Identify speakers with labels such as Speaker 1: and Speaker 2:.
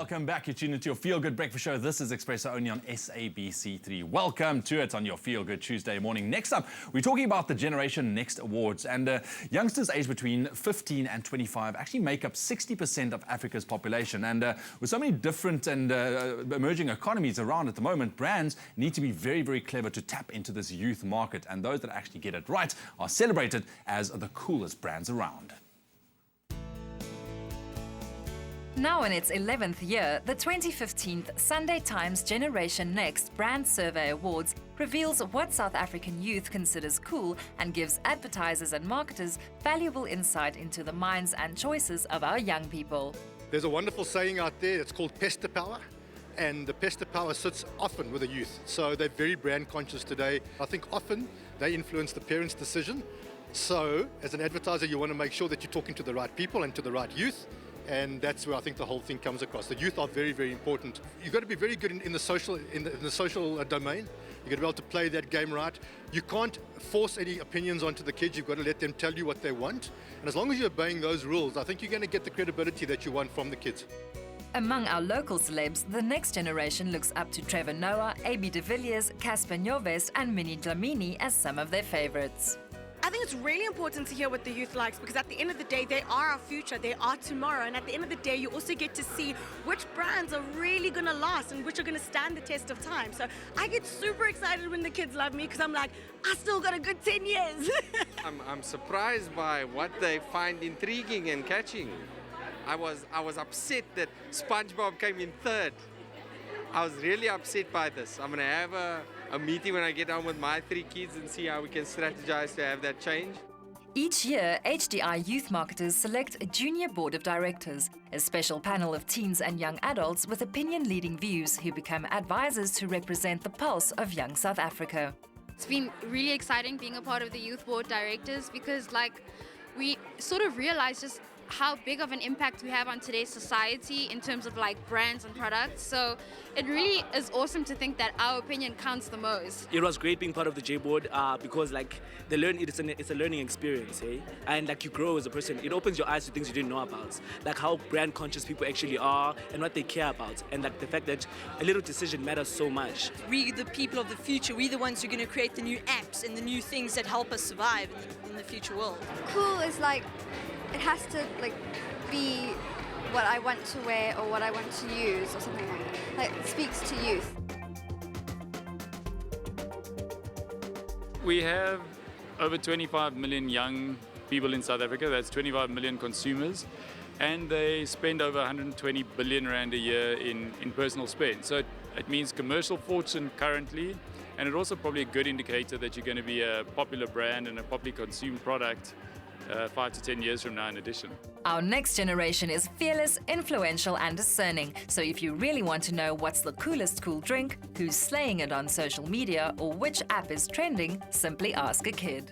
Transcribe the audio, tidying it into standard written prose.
Speaker 1: welcome back. You're tuned into your Feel Good Breakfast Show. This is Expresso only on SABC3. Welcome to it on your Feel Good Tuesday morning. Next up, we're talking about the Generation Next Awards. And youngsters aged between 15 and 25 actually make up 60% of Africa's population. And with so many different and emerging economies around at the moment, brands need to be very, very clever to tap into this youth market. And those that actually get it right are celebrated as the coolest brands around.
Speaker 2: Now in its 11th year, the 2015 Sunday Times Generation Next Brand Survey Awards reveals what South African youth considers cool and gives advertisers and marketers valuable insight into the minds and choices of our young people.
Speaker 3: There's a wonderful saying out there, it's called pester power, and the pester power sits often with the youth. So they're very brand conscious today. I think often they influence the parents' decision. So as an advertiser, you want to make sure that you're talking to the right people and to the right youth. And that's where I think the whole thing comes across. The youth are very, very important. You've got to be very good in the social domain. You've got to be able to play that game right. You can't force any opinions onto the kids. You've got to let them tell you what they want. And as long as you're obeying those rules, I think you're going to get the credibility that you want from the kids.
Speaker 2: Among our local celebs, the next generation looks up to Trevor Noah, AB de Villiers, Casper Nyovest and Minnie Dlamini as some of their favourites.
Speaker 4: I think it's really important to hear what the youth likes, because at the end of the day, they are our future, they are tomorrow, and at the end of the day, you also get to see which brands are really going to last and which are going to stand the test of time. So I get super excited when the kids love me, because I'm like, I still got a good 10 years.
Speaker 5: I'm surprised by what they find intriguing and catching. I was upset that SpongeBob came in third. I was really upset by this. I'm going to have a meeting when I get home with my 3 kids and see how we can strategize to have that change.
Speaker 2: Each year, HDI youth marketers select a junior board of directors, a special panel of teens and young adults with opinion-leading views who become advisors to represent the pulse of young South Africa.
Speaker 6: It's been really exciting being a part of the youth board directors, because we sort of realize just how big of an impact we have on today's society in terms of brands and products. So it really is awesome to think that our opinion counts the most.
Speaker 7: It was great being part of the J board because it's a learning experience, eh? And you grow as a person. It opens your eyes to things you didn't know about, like how brand conscious people actually are and what they care about, and the fact that a little decision matters so much.
Speaker 8: We're the people of the future. We're the ones who are going to create the new apps and the new things that help us survive in the future world.
Speaker 9: Cool is it has to be what I want to wear or what I want to use or something like that. It speaks to youth.
Speaker 10: We have over 25 million young people in South Africa. That's 25 million consumers. And they spend over 120 billion rand a year in personal spend. So it means commercial fortune currently. And it's also probably a good indicator that you're going to be a popular brand and a popularly consumed product 5 to 10 years from now in addition.
Speaker 2: Our next generation is fearless, influential and discerning. So if you really want to know what's the coolest cool drink, who's slaying it on social media or which app is trending, simply ask a kid.